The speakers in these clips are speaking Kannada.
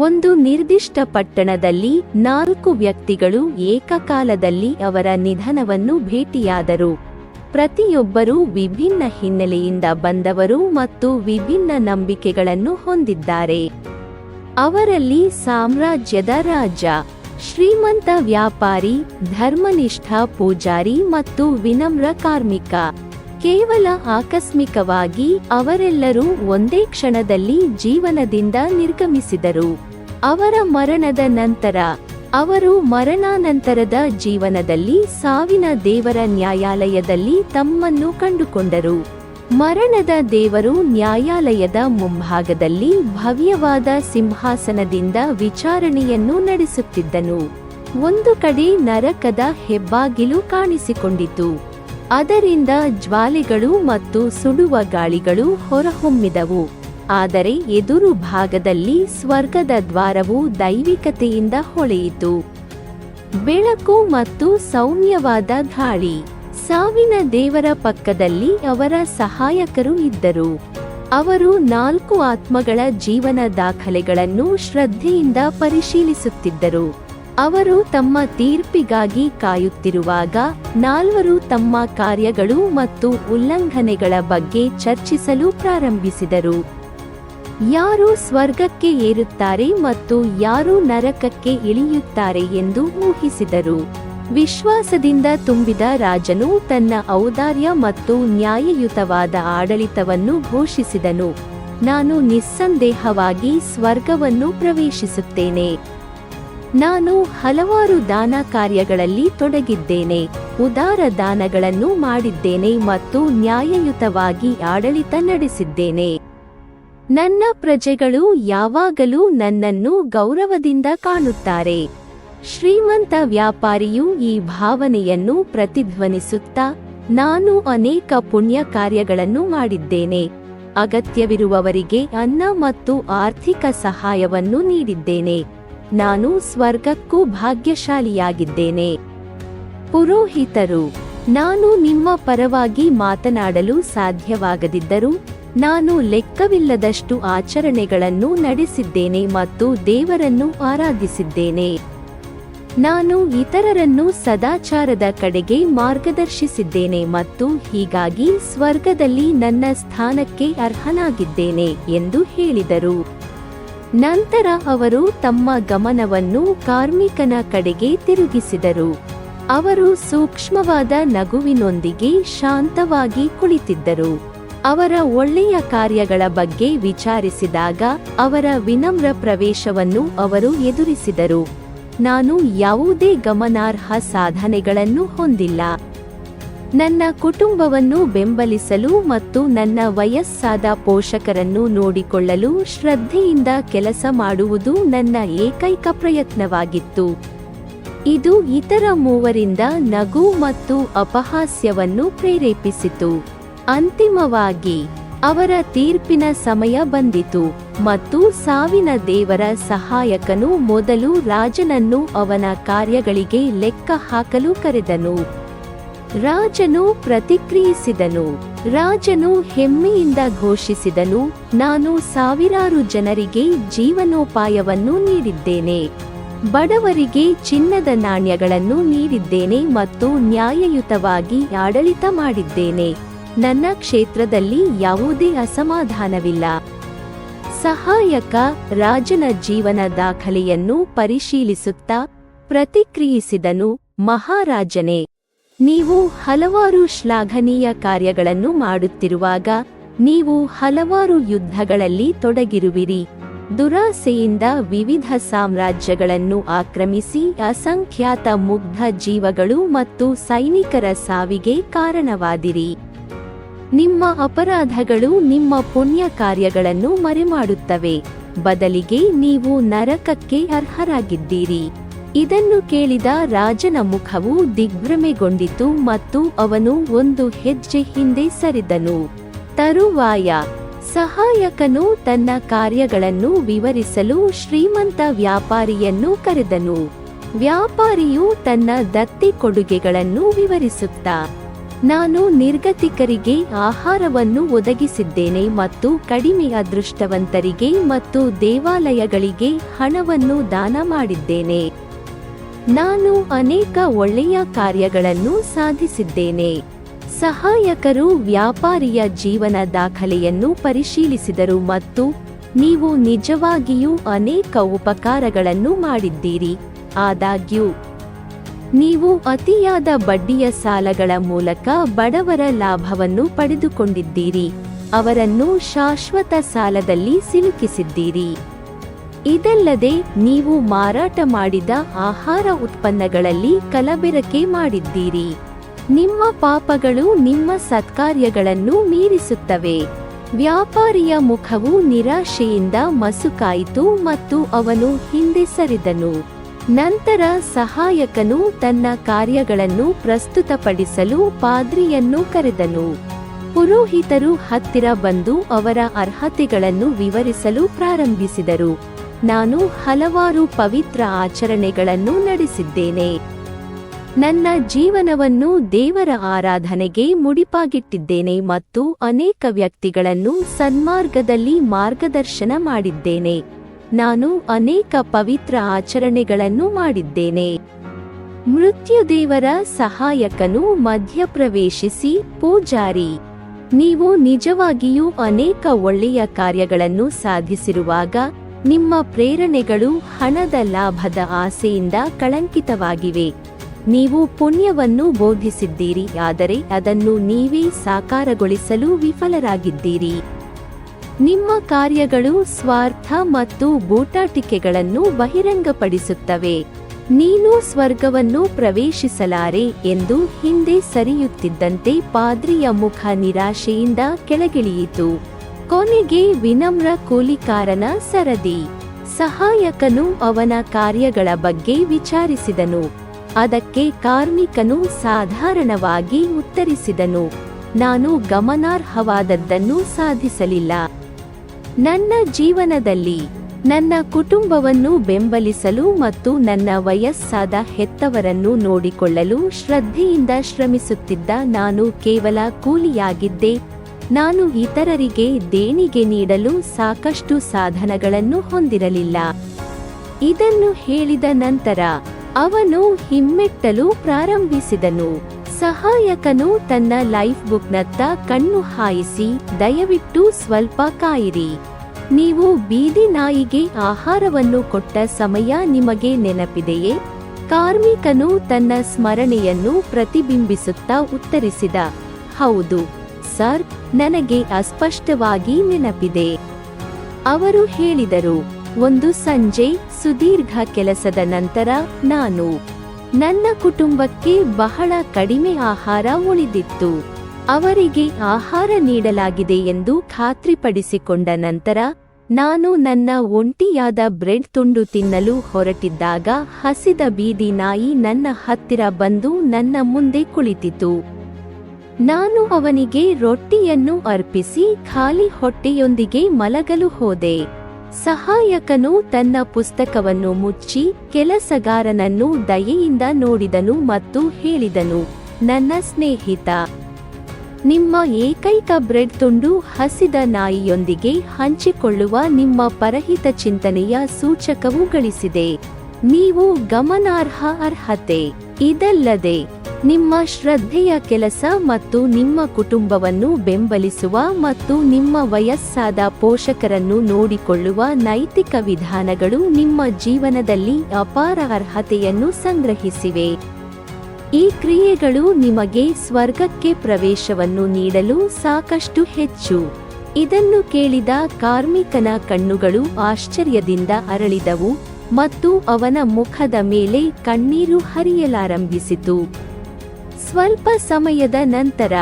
ಒಂದು ನಿರ್ದಿಷ್ಟ ಪಟ್ಟಣದಲ್ಲಿ 4 ವ್ಯಕ್ತಿಗಳು ಏಕಕಾಲದಲ್ಲಿ ಅವರ ನಿಧನವನ್ನು ಭೇಟಿಯಾದರು. ಪ್ರತಿಯೊಬ್ಬರೂ ವಿಭಿನ್ನ ಹಿನ್ನೆಲೆಯಿಂದ ಬಂದವರು ಮತ್ತು ವಿಭಿನ್ನ ನಂಬಿಕೆಗಳನ್ನು ಹೊಂದಿದ್ದಾರೆ. ಅವರಲ್ಲಿ ಸಾಮ್ರಾಜ್ಯದ ರಾಜ, ಶ್ರೀಮಂತ ವ್ಯಾಪಾರಿ, ಧರ್ಮನಿಷ್ಠ ಪೂಜಾರಿ ಮತ್ತು ವಿನಮ್ರ ಕಾರ್ಮಿಕ. ಕೇವಲ ಆಕಸ್ಮಿಕವಾಗಿ ಅವರೆಲ್ಲರೂ ಒಂದೇ ಕ್ಷಣದಲ್ಲಿ ಜೀವನದಿಂದ ನಿರ್ಗಮಿಸಿದರು. ಅವರ ಮರಣದ ನಂತರ ಅವರು ಮರಣಾನಂತರದ ಜೀವನದಲ್ಲಿ ಸಾವಿನ ದೇವರ ನ್ಯಾಯಾಲಯದಲ್ಲಿ ತಮ್ಮನ್ನು ಕಂಡುಕೊಂಡರು. ಮರಣದ ದೇವರು ನ್ಯಾಯಾಲಯದ ಮುಂಭಾಗದಲ್ಲಿ ಭವ್ಯವಾದ ಸಿಂಹಾಸನದಿಂದ ವಿಚಾರಣೆಯನ್ನು ನಡೆಸುತ್ತಿದ್ದನು. ಒಂದು ಕಡೆ ನರಕದ ಹೆಬ್ಬಾಗಿಲು ಕಾಣಿಸಿಕೊಂಡಿತು. ಅದರಿಂದ ಜ್ವಾಲೆಗಳು ಮತ್ತು ಸುಡುವ ಗಾಳಿಗಳು ಹೊರಹೊಮ್ಮಿದವು. ಆದರೆ ಎದುರು ಭಾಗದಲ್ಲಿ ಸ್ವರ್ಗದ ದ್ವಾರವು ದೈವಿಕತೆಯಿಂದ ಹೊಳೆಯಿತು. ಬೆಳಕು ಮತ್ತು ಸೌಮ್ಯವಾದ ಗಾಳಿ. ಸಾವಿನ ದೇವರ ಪಕ್ಕದಲ್ಲಿ ಅವರ ಸಹಾಯಕರು ಇದ್ದರು. ಅವರು 4 ಆತ್ಮಗಳ ಜೀವನ ದಾಖಲೆಗಳನ್ನು ಶ್ರದ್ಧೆಯಿಂದ ಪರಿಶೀಲಿಸುತ್ತಿದ್ದರು. ಅವರು ತಮ್ಮ ತೀರ್ಪಿಗಾಗಿ ಕಾಯುತ್ತಿರುವಾಗ 4 ತಮ್ಮ ಕಾರ್ಯಗಳು ಮತ್ತು ಉಲ್ಲಂಘನೆಗಳ ಬಗ್ಗೆ ಚರ್ಚಿಸಲು ಪ್ರಾರಂಭಿಸಿದರು. ಯಾರು ಸ್ವರ್ಗಕ್ಕೆ ಏರುತ್ತಾರೆ ಮತ್ತು ಯಾರು ನರಕಕ್ಕೆ ಇಳಿಯುತ್ತಾರೆ ಎಂದು ಊಹಿಸಿದರು. ವಿಶ್ವಾಸದಿಂದ ತುಂಬಿದ ರಾಜನು ತನ್ನ ಔದಾರ್ಯ ಮತ್ತು ನ್ಯಾಯಯುತವಾದ ಆಡಳಿತವನ್ನು ಘೋಷಿಸಿದನು. ನಾನು ನಿಸ್ಸಂದೇಹವಾಗಿ ಸ್ವರ್ಗವನ್ನು ಪ್ರವೇಶಿಸುತ್ತೇನೆ. ನಾನು ಹಲವಾರು ದಾನ ಕಾರ್ಯಗಳಲ್ಲಿ ತೊಡಗಿದ್ದೇನೆ, ಉದಾರ ದಾನಗಳನ್ನು ಮಾಡಿದ್ದೇನೆ ಮತ್ತು ನ್ಯಾಯಯುತವಾಗಿ ಆಡಳಿತ ನಡೆಸಿದ್ದೇನೆ. ನನ್ನ ಪ್ರಜೆಗಳು ಯಾವಾಗಲೂ ನನ್ನನ್ನು ಗೌರವದಿಂದ ಕಾಣುತ್ತಾರೆ. ಶ್ರೀಮಂತ ವ್ಯಾಪಾರಿಯು ಈ ಭಾವನೆಯನ್ನು ಪ್ರತಿಧ್ವನಿಸುತ್ತಾ, ನಾನು ಅನೇಕ ಪುಣ್ಯ ಕಾರ್ಯಗಳನ್ನು ಮಾಡಿದ್ದೇನೆ, ಅಗತ್ಯವಿರುವವರಿಗೆ ಅನ್ನ ಮತ್ತು ಆರ್ಥಿಕ ಸಹಾಯವನ್ನು ನೀಡಿದ್ದೇನೆ, ನಾನು ಸ್ವರ್ಗಕ್ಕೂ ಭಾಗ್ಯಶಾಲಿಯಾಗಿದ್ದೇನೆ. ಪುರೋಹಿತರು, ನಾನು ನಿಮ್ಮ ಪರವಾಗಿ ಮಾತನಾಡಲು ಸಾಧ್ಯವಾಗದಿದ್ದರೂ ನಾನು ಲೆಕ್ಕವಿಲ್ಲದಷ್ಟು ಆಚರಣೆಗಳನ್ನು ನಡೆಸಿದ್ದೇನೆ ಮತ್ತು ದೇವರನ್ನು ಆರಾಧಿಸಿದ್ದೇನೆ. ನಾನು ಇತರರನ್ನು ಸದಾಚಾರದ ಕಡೆಗೆ ಮಾರ್ಗದರ್ಶಿಸಿದ್ದೇನೆ ಮತ್ತು ಹೀಗಾಗಿ ಸ್ವರ್ಗದಲ್ಲಿ ನನ್ನ ಸ್ಥಾನಕ್ಕೆ ಅರ್ಹನಾಗಿದ್ದೇನೆ ಎಂದು ಹೇಳಿದರು. ನಂತರ ಅವರು ತಮ್ಮ ಗಮನವನ್ನು ಕಾರ್ಮಿಕನ ಕಡೆಗೆ ತಿರುಗಿಸಿದರು. ಅವರು ಸೂಕ್ಷ್ಮವಾದ ನಗುವಿನೊಂದಿಗೆ ಶಾಂತವಾಗಿ ಕುಳಿತಿದ್ದರು. ಅವರ ಒಳ್ಳೆಯ ಕಾರ್ಯಗಳ ಬಗ್ಗೆ ವಿಚಾರಿಸಿದಾಗ ಅವರ ವಿನಮ್ರ ಪ್ರವೇಶವನ್ನು ಅವರು ಎದುರಿಸಿದರು. ನಾನು ಯಾವುದೇ ಗಮನಾರ್ಹ ಸಾಧನೆಗಳನ್ನು ಹೊಂದಿಲ್ಲ. ನನ್ನ ಕುಟುಂಬವನ್ನು ಬೆಂಬಲಿಸಲು ಮತ್ತು ನನ್ನ ವಯಸ್ಸಾದ ಪೋಷಕರನ್ನು ನೋಡಿಕೊಳ್ಳಲು ಶ್ರದ್ಧೆಯಿಂದ ಕೆಲಸ ಮಾಡುವುದು ನನ್ನ ಏಕೈಕ ಪ್ರಯತ್ನವಾಗಿತ್ತು. ಇದು ಇತರ 3ರಿಂದ ನಗು ಮತ್ತು ಅಪಹಾಸ್ಯವನ್ನು ಪ್ರೇರೇಪಿಸಿತು. ಅಂತಿಮವಾಗಿ ಅವರ ತೀರ್ಪಿನ ಸಮಯ ಬಂದಿತು ಮತ್ತು ಸಾವಿನ ದೇವರ ಸಹಾಯಕನು ಮೊದಲು ರಾಜನನ್ನು ಅವನ ಕಾರ್ಯಗಳಿಗೆ ಲೆಕ್ಕ ಹಾಕಲು ಕರೆದನು. ರಾಜನು ಪ್ರತಿಕ್ರಿಯಿಸಿದನು. ರಾಜನು ಹೆಮ್ಮೆಯಿಂದ ಘೋಷಿಸಿದನು, ನಾನು ಸಾವಿರಾರು ಜನರಿಗೆ ಜೀವನೋಪಾಯವನ್ನು ನೀಡಿದ್ದೇನೆ, ಬಡವರಿಗೆ ಚಿನ್ನದ ನಾಣ್ಯಗಳನ್ನು ನೀಡಿದ್ದೇನೆ ಮತ್ತು ನ್ಯಾಯಯುತವಾಗಿ ಆಡಳಿತ ಮಾಡಿದ್ದೇನೆ. ನನ್ನ ಕ್ಷೇತ್ರದಲ್ಲಿ ಯಾವುದೇ ಅಸಮಾಧಾನವಿಲ್ಲ. ಸಹಾಯಕ ರಾಜನ ಜೀವನ ದಾಖಲೆಯನ್ನು ಪರಿಶೀಲಿಸುತ್ತಾ ಪ್ರತಿಕ್ರಿಯಿಸಿದನು, ಮಹಾರಾಜನೇ, ನೀವು ಹಲವಾರು ಶ್ಲಾಘನೀಯ ಕಾರ್ಯಗಳನ್ನು ಮಾಡುತ್ತಿರುವಾಗ ನೀವು ಹಲವಾರು ಯುದ್ಧಗಳಲ್ಲಿ ತೊಡಗಿರುವಿರಿ. ದುರಾಸೆಯಿಂದ ವಿವಿಧ ಸಾಮ್ರಾಜ್ಯಗಳನ್ನು ಆಕ್ರಮಿಸಿ ಅಸಂಖ್ಯಾತ ಮುಗ್ಧ ಜೀವಗಳು ಮತ್ತು ಸೈನಿಕರ ಸಾವಿಗೆ ಕಾರಣವಾದಿರಿ. ನಿಮ್ಮ ಅಪರಾಧಗಳು ನಿಮ್ಮ ಪುಣ್ಯ ಕಾರ್ಯಗಳನ್ನು ಮರೆಮಾಡುತ್ತವೆ, ಬದಲಿಗೆ ನೀವು ನರಕಕ್ಕೆ ಅರ್ಹರಾಗಿದ್ದೀರಿ. ಇದನ್ನು ಕೇಳಿದ ರಾಜನ ಮುಖವು ದಿಗ್ಭ್ರಮೆಗೊಂಡಿತು ಮತ್ತು ಅವನು ಒಂದು ಹೆಜ್ಜೆ ಹಿಂದೆ ಸರಿದನು. ತರುವಾಯ ಸಹಾಯಕನು ತನ್ನ ಕಾರ್ಯಗಳನ್ನು ವಿವರಿಸಲು ಶ್ರೀಮಂತ ವ್ಯಾಪಾರಿಯನ್ನು ಕರೆದನು. ವ್ಯಾಪಾರಿಯು ತನ್ನ ದತ್ತಿ ಕೊಡುಗೆಗಳನ್ನು ವಿವರಿಸುತ್ತಾ, ನಾನು ನಿರ್ಗತಿಕರಿಗೆ ಆಹಾರವನ್ನು ಒದಗಿಸಿದ್ದೇನೆ ಮತ್ತು ಕಡಿಮೆ ಅದೃಷ್ಟವಂತರಿಗೆ ಮತ್ತು ದೇವಾಲಯಗಳಿಗೆ ಹಣವನ್ನು ದಾನ ಮಾಡಿದ್ದೇನೆ. ನಾನು ಅನೇಕ ಒಳ್ಳೆಯ ಕಾರ್ಯಗಳನ್ನು ಸಾಧಿಸಿದ್ದೇನೆ. ಸಹಾಯಕರು ವ್ಯಾಪಾರಿಯ ಜೀವನ ದಾಖಲೆಯನ್ನು ಪರಿಶೀಲಿಸಿದರು ಮತ್ತು ನೀವು ನಿಜವಾಗಿಯೂ ಅನೇಕ ಉಪಕಾರಗಳನ್ನು ಮಾಡಿದ್ದೀರಿ. ಆದಾಗ್ಯೂ ನೀವು ಅತಿಯಾದ ಬಡ್ಡಿಯ ಸಾಲಗಳ ಮೂಲಕ ಬಡವರ ಲಾಭವನ್ನು ಪಡೆದುಕೊಂಡಿದ್ದೀರಿ, ಅವರನ್ನು ಶಾಶ್ವತ ಸಾಲದಲ್ಲಿ ಸಿಲುಕಿಸಿದ್ದೀರಿ. ಇದಲ್ಲದೆ ನೀವು ಮಾರಾಟ ಮಾಡಿದ ಆಹಾರ ಉತ್ಪನ್ನಗಳಲ್ಲಿ ಕಲಬೆರಕೆ ಮಾಡಿದ್ದೀರಿ. ನಿಮ್ಮ ಪಾಪಗಳು ನಿಮ್ಮ ಸತ್ಕಾರ್ಯಗಳನ್ನು ಮೀರಿಸುತ್ತವೆ. ವ್ಯಾಪಾರಿಯ ಮುಖವು ನಿರಾಶೆಯಿಂದ ಮಸುಕಾಯಿತು ಮತ್ತು ಅವನು ಹಿಂದೆ ಸರಿದನು. ನಂತರ ಸಹಾಯಕನು ತನ್ನ ಕಾರ್ಯಗಳನ್ನು ಪ್ರಸ್ತುತಪಡಿಸಲು ಪಾದ್ರಿಯನ್ನು ಕರೆದನು. ಪುರೋಹಿತರು ಹತ್ತಿರ ಬಂದು ಅವರ ಅರ್ಹತೆಗಳನ್ನು ವಿವರಿಸಲು ಪ್ರಾರಂಭಿಸಿದರು. ನಾನು ಹಲವಾರು ಪವಿತ್ರ ಆಚರಣೆಗಳನ್ನು ನಡೆಸಿದ್ದೇನೆ. ನನ್ನ ಜೀವನವನ್ನು ದೇವರ ಆರಾಧನೆಗೆ ಮುಡಿಪಾಗಿಟ್ಟಿದ್ದೇನೆ ಮತ್ತು ಅನೇಕ ವ್ಯಕ್ತಿಗಳನ್ನು ಸನ್ಮಾರ್ಗದಲ್ಲಿ ಮಾರ್ಗದರ್ಶನ ಮಾಡಿದ್ದೇನೆ. ನಾನು ಅನೇಕ ಪವಿತ್ರ ಆಚರಣೆಗಳನ್ನು ಮಾಡಿದ್ದೇನೆ. ಮೃತ್ಯುದೇವರ ಸಹಾಯಕನು ಮಧ್ಯಪ್ರವೇಶಿಸಿ, ಪೂಜಾರಿ, ನೀವು ನಿಜವಾಗಿಯೂ ಅನೇಕ ಒಳ್ಳೆಯ ಕಾರ್ಯಗಳನ್ನು ಸಾಧಿಸಿರುವಾಗ ನಿಮ್ಮ ಪ್ರೇರಣೆಗಳು ಹಣದ ಲಾಭದ ಆಸೆಯಿಂದ ಕಳಂಕಿತವಾಗಿವೆ. ನೀವು ಪುಣ್ಯವನ್ನು ಬೋಧಿಸಿದ್ದೀರಿ, ಆದರೆ ಅದನ್ನು ನೀವೇ ಸಾಕಾರಗೊಳಿಸಲು ವಿಫಲರಾಗಿದ್ದೀರಿ. ನಿಮ್ಮ ಕಾರ್ಯಗಳು ಸ್ವಾರ್ಥ ಮತ್ತು ಬೂಟಾಟಿಕೆಗಳನ್ನು ಬಹಿರಂಗಪಡಿಸುತ್ತವೆ. ನೀನು ಸ್ವರ್ಗವನ್ನು ಪ್ರವೇಶಿಸಲಾರೆ ಎಂದು ಹಿಂದೆ ಸರಿಯುತ್ತಿದ್ದಂತೆ ಪಾದ್ರಿಯ ಮುಖ ನಿರಾಶೆಯಿಂದ ಕೆಳಗಿಳಿಯಿತು. ಕೊನೆಗೆ ವಿನಮ್ರ ಕೂಲಿಕಾರನ ಸರದಿ. ಸಹಾಯಕನು ಅವನ ಕಾರ್ಯಗಳ ಬಗ್ಗೆ ವಿಚಾರಿಸಿದನು. ಅದಕ್ಕೆ ಕಾರ್ಮಿಕನು ಸಾಧಾರಣವಾಗಿ ಉತ್ತರಿಸಿದನು, ನಾನು ಗಮನಾರ್ಹವಾದದ್ದನ್ನು ಸಾಧಿಸಲಿಲ್ಲ. ನನ್ನ ಜೀವನದಲ್ಲಿ ನನ್ನ ಕುಟುಂಬವನ್ನು ಬೆಂಬಲಿಸಲು ಮತ್ತು ನನ್ನ ವಯಸ್ಸಾದ ಹೆತ್ತವರನ್ನು ನೋಡಿಕೊಳ್ಳಲು ಶ್ರದ್ಧೆಯಿಂದ ಶ್ರಮಿಸುತ್ತಿದ್ದ ನಾನು ಕೇವಲ ಕೂಲಿಯಾಗಿದ್ದೆ. ನಾನು ಇತರರಿಗೆ ದೇಣಿಗೆ ನೀಡಲು ಸಾಕಷ್ಟು ಸಾಧನಗಳನ್ನು ಹೊಂದಿರಲಿಲ್ಲ. ಇದನ್ನು ಹೇಳಿದ ನಂತರ ಅವನು ಹಿಮ್ಮೆಟ್ಟಲು ಪ್ರಾರಂಭಿಸಿದನು. ಸಹಾಯಕನು ತನ್ನ ಲೈಫ್ ಬುಕ್ನತ್ತ ಕಣ್ಣು ಹಾಯಿಸಿ, ದಯವಿಟ್ಟು ಸ್ವಲ್ಪ ಕಾಯಿರಿ. ನೀವು ಬೀದಿ ನಾಯಿಗೆ ಆಹಾರವನ್ನು ಕೊಟ್ಟ ಸಮಯ ನಿಮಗೆ ನೆನಪಿದೆಯೇ? ಕಾರ್ಮಿಕನು ತನ್ನ ಸ್ಮರಣೆಯನ್ನು ಪ್ರತಿಬಿಂಬಿಸುತ್ತಾ ಉತ್ತರಿಸಿದ, ಹೌದು ಸರ್, ನನಗೆ ಅಸ್ಪಷ್ಟವಾಗಿ ನೆನಪಿದೆ. ಅವರು ಹೇಳಿದರು, ಒಂದು ಸಂಜೆ ಸುದೀರ್ಘ ಕೆಲಸದ ನಂತರ ನಾನು ನನ್ನ ಕುಟುಂಬಕ್ಕೆ ಬಹಳ ಕಡಿಮೆ ಆಹಾರ ಉಳಿದಿತ್ತು. ಅವರಿಗೆ ಆಹಾರ ನೀಡಲಾಗಿದೆ ಎಂದು ಖಾತ್ರಿಪಡಿಸಿಕೊಂಡ ನಂತರ ನಾನು ನನ್ನ ಒಂಟಿಯಾದ ಬ್ರೆಡ್ ತುಂಡು ತಿನ್ನಲು ಹೊರಟಿದ್ದಾಗ ಹಸಿದ ಬೀದಿ ನಾಯಿ ನನ್ನ ಹತ್ತಿರ ಬಂದು ನನ್ನ ಮುಂದೆ ಕುಳಿತಿತು. ನಾನು ಅವನಿಗೆ ರೊಟ್ಟಿಯನ್ನು ಅರ್ಪಿಸಿ ಖಾಲಿ ಹೊಟ್ಟೆಯೊಂದಿಗೆ ಮಲಗಲು ಹೋದೆ. ಸಹಾಯಕನು ತನ್ನ ಪುಸ್ತಕವನ್ನು ಮುಚ್ಚಿ ಕೆಲಸಗಾರನನ್ನು ದಯೆಯಿಂದ ನೋಡಿದನು ಮತ್ತು ಹೇಳಿದನು, ನನ್ನ ಸ್ನೇಹಿತ, ನಿಮ್ಮ ಏಕೈಕ ಬ್ರೆಡ್ ತುಂಡು ಹಸಿದ ನಾಯಿಯೊಂದಿಗೆ ಹಂಚಿಕೊಳ್ಳುವ ನಿಮ್ಮ ಪರಹಿತ ಚಿಂತನೆಯ ಸೂಚಕವು ಗಳಿಸಿದೆ. ನೀವು ಗಮನಾರ್ಹ ಅರ್ಹತೆ. ಇದಲ್ಲದೆ ನಿಮ್ಮ ಶ್ರದ್ಧೆಯ ಕೆಲಸ ಮತ್ತು ನಿಮ್ಮ ಕುಟುಂಬವನ್ನು ಬೆಂಬಲಿಸುವ ಮತ್ತು ನಿಮ್ಮ ವಯಸ್ಸಾದ ಪೋಷಕರನ್ನು ನೋಡಿಕೊಳ್ಳುವ ನೈತಿಕ ವಿಧಾನಗಳು ನಿಮ್ಮ ಜೀವನದಲ್ಲಿ ಅಪಾರ ಅರ್ಹತೆಯನ್ನು ಸಂಗ್ರಹಿಸಿವೆ. ಈ ಕ್ರಿಯೆಗಳು ನಿಮಗೆ ಸ್ವರ್ಗಕ್ಕೆ ಪ್ರವೇಶವನ್ನು ನೀಡಲು ಸಾಕಷ್ಟು ಹೆಚ್ಚು. ಇದನ್ನು ಕೇಳಿದ ಕಾರ್ಮಿಕನ ಕಣ್ಣುಗಳು ಆಶ್ಚರ್ಯದಿಂದ ಅರಳಿದವು ಮತ್ತು ಅವನ ಮುಖದ ಮೇಲೆ ಕಣ್ಣೀರು ಹರಿಯಲಾರಂಭಿಸಿತು. ಸ್ವಲ್ಪ ಸಮಯದ ನಂತರ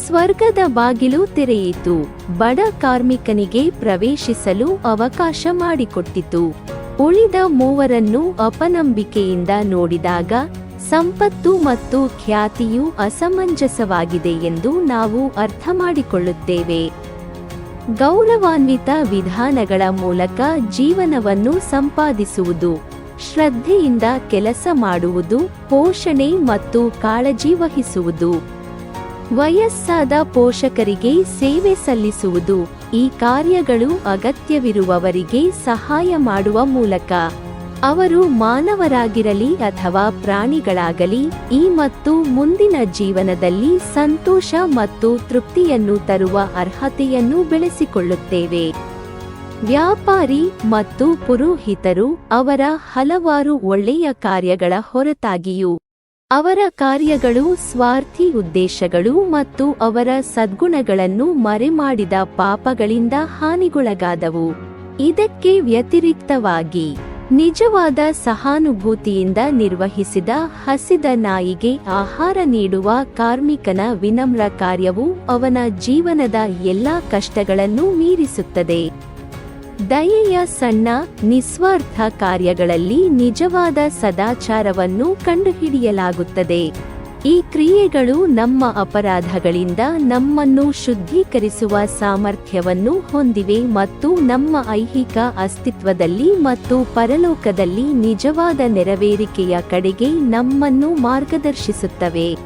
ಸ್ವರ್ಗದ ಬಾಗಿಲು ತೆರೆಯಿತು. ಬಡ ಕಾರ್ಮಿಕನಿಗೆ ಪ್ರವೇಶಿಸಲು ಅವಕಾಶ ಮಾಡಿಕೊಟ್ಟಿತು. ಉಳಿದ ಮೂವರನ್ನು ಅಪನಂಬಿಕೆಯಿಂದ ನೋಡಿದಾಗ ಸಂಪತ್ತು ಮತ್ತು ಖ್ಯಾತಿಯು ಅಸಮಂಜಸವಾಗಿದೆ ಎಂದು ನಾವು ಅರ್ಥಮಾಡಿಕೊಳ್ಳುತ್ತೇವೆ. ಗೌರವಾನ್ವಿತ ವಿಧಾನಗಳ ಮೂಲಕ ಜೀವನವನ್ನು ಸಂಪಾದಿಸುವುದು, ಶ್ರದ್ಧೆಯಿಂದ ಕೆಲಸ ಮಾಡುವುದು, ಪೋಷಣೆ ಮತ್ತು ಕಾಳಜಿ ವಹಿಸುವುದು, ವಯಸ್ಸಾದ ಪೋಷಕರಿಗೆ ಸೇವೆ ಸಲ್ಲಿಸುವುದು. ಈ ಕಾರ್ಯಗಳು ಅಗತ್ಯವಿರುವವರಿಗೆ ಸಹಾಯ ಮಾಡುವ ಮೂಲಕ ಅವರು ಮಾನವರಾಗಿರಲಿ ಅಥವಾ ಪ್ರಾಣಿಗಳಾಗಲಿ ಈ ಮತ್ತು ಮುಂದಿನ ಜೀವನದಲ್ಲಿ ಸಂತೋಷ ಮತ್ತು ತೃಪ್ತಿಯನ್ನು ತರುವ ಅರ್ಹತೆಯನ್ನು ಬೆಳೆಸಿಕೊಳ್ಳುತ್ತೇವೆ. ವ್ಯಾಪಾರಿ ಮತ್ತು ಪುರೋಹಿತರು ಅವರ ಹಲವಾರು ಒಳ್ಳೆಯ ಕಾರ್ಯಗಳ ಹೊರತಾಗಿಯೂ ಅವರ ಕಾರ್ಯಗಳು ಸ್ವಾರ್ಥಿ ಉದ್ದೇಶಗಳು ಮತ್ತು ಅವರ ಸದ್ಗುಣಗಳನ್ನು ಮರೆಮಾಡಿದ ಪಾಪಗಳಿಂದ ಹಾನಿಗೊಳಗಾದವು. ಇದಕ್ಕೆ ವ್ಯತಿರಿಕ್ತವಾಗಿ ನಿಜವಾದ ಸಹಾನುಭೂತಿಯಿಂದ ನಿರ್ವಹಿಸಿದ ಹಸಿದ ನಾಯಿಗೆ ಆಹಾರ ನೀಡುವ ಕಾರ್ಮಿಕನ ವಿನಮ್ರ ಕಾರ್ಯವು ಅವನ ಜೀವನದ ಎಲ್ಲಾ ಕಷ್ಟಗಳನ್ನು ಮೀರಿಸುತ್ತದೆ. ದಯೆಯ ಸಣ್ಣ ನಿಸ್ವಾರ್ಥ ಕಾರ್ಯಗಳಲ್ಲಿ ನಿಜವಾದ ಸದಾಚಾರವನ್ನು ಕಂಡುಹಿಡಿಯಲಾಗುತ್ತದೆ. ಈ ಕ್ರಿಯೆಗಳು ನಮ್ಮ ಅಪರಾಧಗಳಿಂದ ನಮ್ಮನ್ನು ಶುದ್ಧೀಕರಿಸುವ ಸಾಮರ್ಥ್ಯವನ್ನು ಹೊಂದಿವೆ ಮತ್ತು ನಮ್ಮ ಐಹಿಕ ಅಸ್ತಿತ್ವದಲ್ಲಿ ಮತ್ತು ಪರಲೋಕದಲ್ಲಿ ನಿಜವಾದ ನೆರವೇರಿಕೆಯ ಕಡೆಗೆ ನಮ್ಮನ್ನು ಮಾರ್ಗದರ್ಶಿಸುತ್ತವೆ.